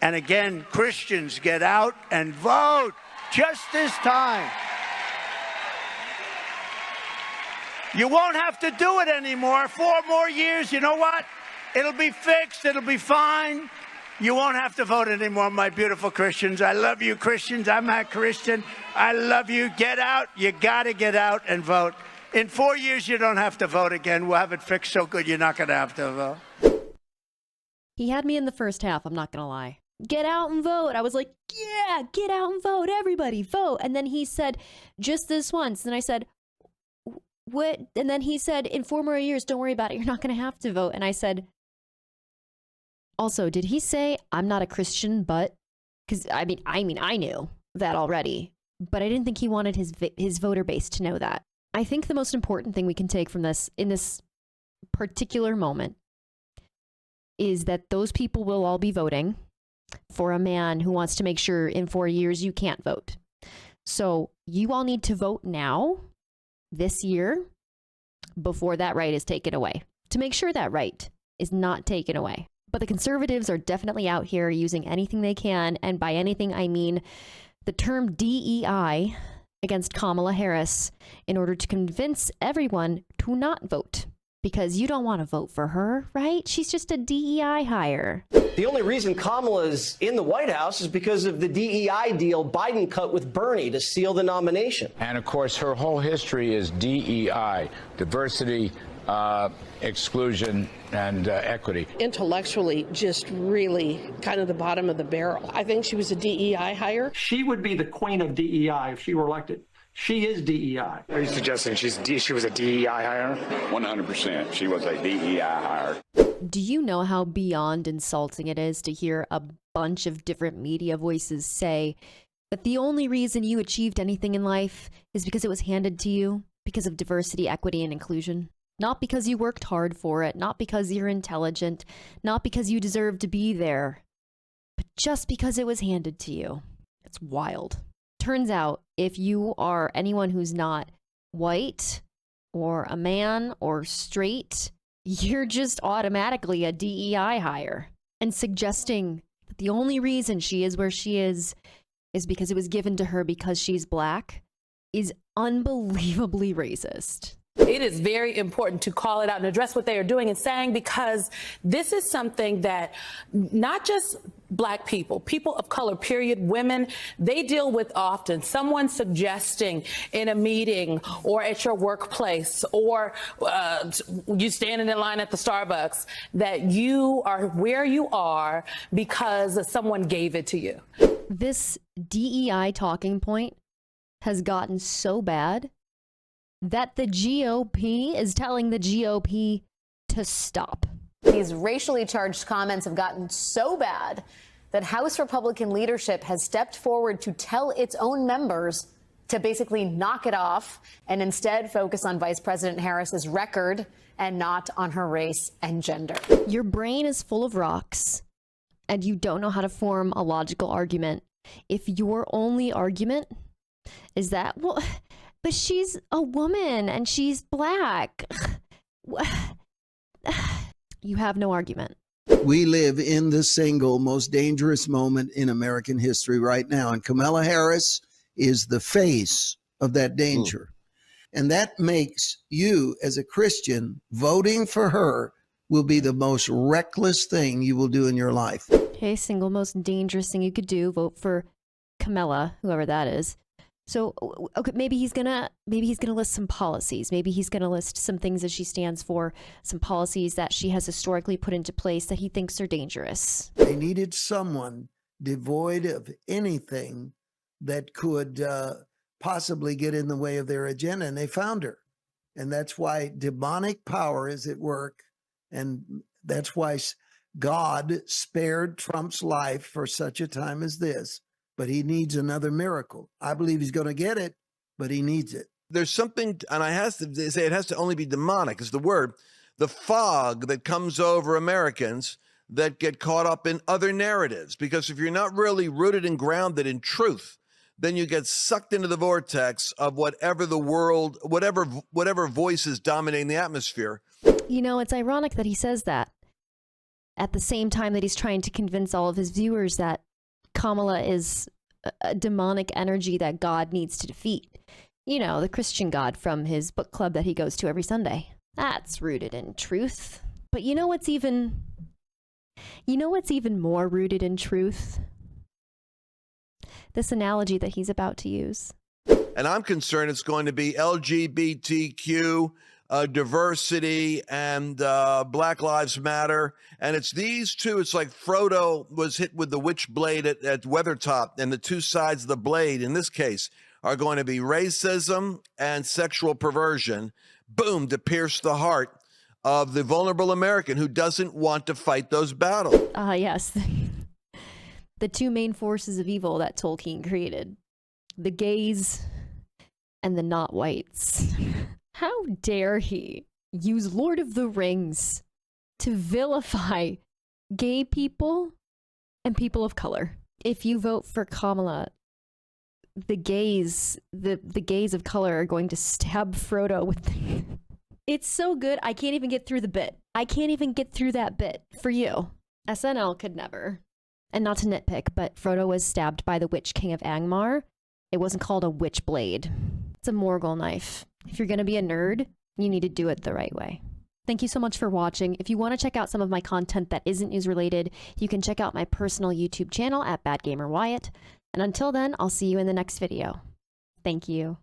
And again, Christians, get out and vote just this time. You won't have to do it anymore. 4 more years, you know what? It'll be fixed. It'll be fine. You won't have to vote anymore, my beautiful Christians. I love you, Christians. I'm a Christian. I love you. Get out. You got to get out and vote. In 4 years, you don't have to vote again. We'll have it fixed so good you're not going to have to vote. He had me in the first half, I'm not going to lie. Get out and vote. I was like, yeah, get out and vote. Everybody vote. And then he said, just this once. And I said, what? And then he said, in 4 more years, don't worry about it. You're not going to have to vote. And I said, also, did he say I'm not a Christian, but? Because I mean, I knew that already, but I didn't think he wanted his voter base to know that. I think the most important thing we can take from this in this particular moment is that those people will all be voting for a man who wants to make sure in 4 years you can't vote. So you all need to vote now, this year, before that right is taken away, to make sure that right is not taken away. But the conservatives are definitely out here using anything they can, and by anything I mean the term DEI against Kamala Harris in order to convince everyone to not vote. Because you don't want to vote for her, right? She's just a DEI hire. The only reason Kamala's in the White House is because of the DEI deal Biden cut with Bernie to seal the nomination. And of course, her whole history is DEI, diversity, exclusion, and equity. Intellectually, just really kind of the bottom of the barrel. I think she was a DEI hire. She would be the queen of DEI if she were elected. She is DEI. Are you suggesting she was a DEI hire? 100%. She was a DEI hire. Do you know how beyond insulting it is to hear a bunch of different media voices say that the only reason you achieved anything in life is because it was handed to you because of diversity, equity, and inclusion? Not because you worked hard for it, not because you're intelligent, not because you deserve to be there, but just because it was handed to you. It's wild. Turns out, if you are anyone who's not white or a man or straight, you're just automatically a DEI hire. And suggesting that the only reason she is where she is because it was given to her because she's black is unbelievably racist. It is very important to call it out and address what they are doing and saying, because this is something that not just black people, people of color, period, women, they deal with often. Someone suggesting in a meeting or at your workplace or you standing in line at the Starbucks that you are where you are because someone gave it to you. This DEI talking point has gotten so bad that the GOP is telling the GOP to stop. These racially charged comments have gotten so bad that House Republican leadership has stepped forward to tell its own members to basically knock it off and instead focus on Vice President Harris's record and not on her race and gender. Your brain is full of rocks and you don't know how to form a logical argument. If your only argument is that, well, but she's a woman and she's black. You have no argument. We live in the single most dangerous moment in American history right now. And Kamala Harris is the face of that danger. And that makes you, as a Christian, voting for her will be the most reckless thing you will do in your life. Okay, single most dangerous thing you could do, vote for Kamala, whoever that is. So, okay, maybe he's gonna list some policies. Maybe he's gonna list some things that she stands for, some policies that she has historically put into place that he thinks are dangerous. They needed someone devoid of anything that could possibly get in the way of their agenda, and they found her. And that's why demonic power is at work, and that's why God spared Trump's life for such a time as this. But he needs another miracle. I believe he's going to get it, but he needs it. There's something, and I have to say it has to only be demonic, is the word, the fog that comes over Americans that get caught up in other narratives. Because if you're not really rooted and grounded in truth, then you get sucked into the vortex of whatever the world, whatever voice is dominating the atmosphere. You know, it's ironic that he says that. at the same time that he's trying to convince all of his viewers that Kamala is a demonic energy that God needs to defeat. You know, the Christian God from his book club that he goes to every Sunday. That's rooted in truth. But you know what's even more rooted in truth? This analogy that he's about to use. And I'm concerned it's going to be LGBTQ, diversity, and Black Lives Matter. And it's these two. It's like Frodo was hit with the witch blade at Weathertop, and the two sides of the blade, in this case, are going to be racism and sexual perversion, boom, to pierce the heart of the vulnerable American who doesn't want to fight those battles. Yes. The two main forces of evil that Tolkien created. The gays and the not whites. How dare he use Lord of the Rings to vilify gay people and people of color? If you vote for Kamala, the gays of color are going to stab Frodo with It's so good, I can't even get through the bit. I can't even get through that bit for you. SNL could never. And not to nitpick, but Frodo was stabbed by the Witch King of Angmar. It wasn't called a witch blade. It's a Morgul knife. If you're gonna be a nerd, you need to do it the right way. Thank you so much for watching. If you want to check out some of my content that isn't news related, you can check out my personal YouTube channel at Bad Gamer Wyatt. And until then, I'll see you in the next video. Thank you.